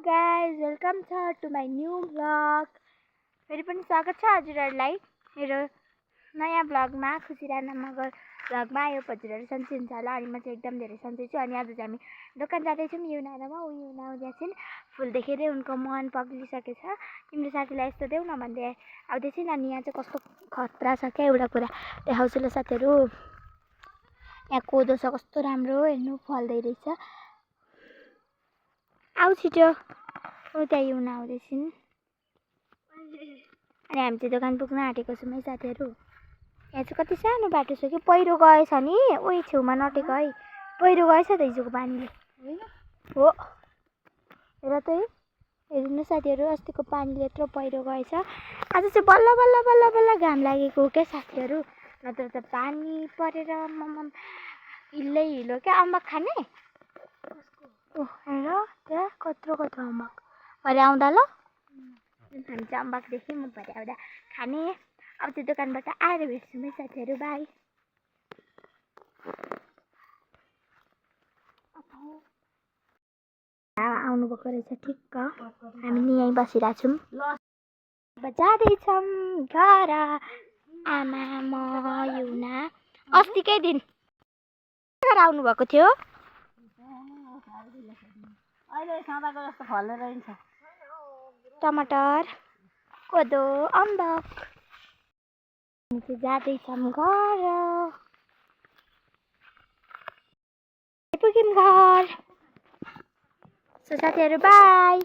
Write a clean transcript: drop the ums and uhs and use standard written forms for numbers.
guys, welcome to my new vlog. फेरि पनि स्वागत छ हजुरहरुलाई मेरो नयाँ भ्लगमा। खुसी राणा मगर भ्लगमा। यो हजुरहरु सन्चै हुन्छ होला अनि म चाहिँ एकदम धेरै सन्चै छु। अनि आज चाहिँ हामी दोकान जाँदै छौं युनामा। उ युना उदासिन फुल देखेरै उनको मन पग्लिसकेछ। तिम्रो साथीलाई यस्तो देऊ न भन्दै आउँदै छिन्। अनि यहाँ चाहिँ कस्तो खतरा छ के एउटा कुरा देखाउँछु ल साथीहरु। यहाँ कोदो छ कस्तो राम्रो हेर्नु फल्दै रहेछ। आउ छिटो उता युना आउँदैछिन्। अनि हामी चाहिँ दोकान पुग्न आँटेको छौँ है साथीहरु। यहाँ चाहिँ कति सानो बाटो छ कि पहिरो गएछ नि। ओइ छेउमा नटेको है, पहिरो गएछ त हिजोको पानीले। हो हेर त हेर्नु साथीहरु, अस्तिको पानीले यत्रो पहिरो गएछ। आज चाहिँ बल्ल बल्ल बल्ल बल्ल घाम लागेको हो क्या साथीहरु। नत्र त पानी परेर मम हिल्लै हिलो क्या। अम्बक खाने? हेर त्यहाँ कत्रो कत्रो अम्बक। भरे आउँदा ल हामी चाहिँ अम्बक देख्यौँ। म भरे आउँदा खाने। अब चाहिँ दोकानबाट आएर भेट्छौँ है साथीहरु। बाई। आउनुभएको रहेछ ठिक्क। हामी नि यहीँ बसिरहेको छौँ। अब जाँदैछौँ घर। आमा म युना अस्तिकै दिन आउनुभएको थियो। अहिले सदाको जस्तो फल्ने रहन्छ। टमाटर कोदो अम्बक। हामी चाहिँ जाँदैछौँ घर। आइपुग्यौँ घर। सो साथीहरु बाई।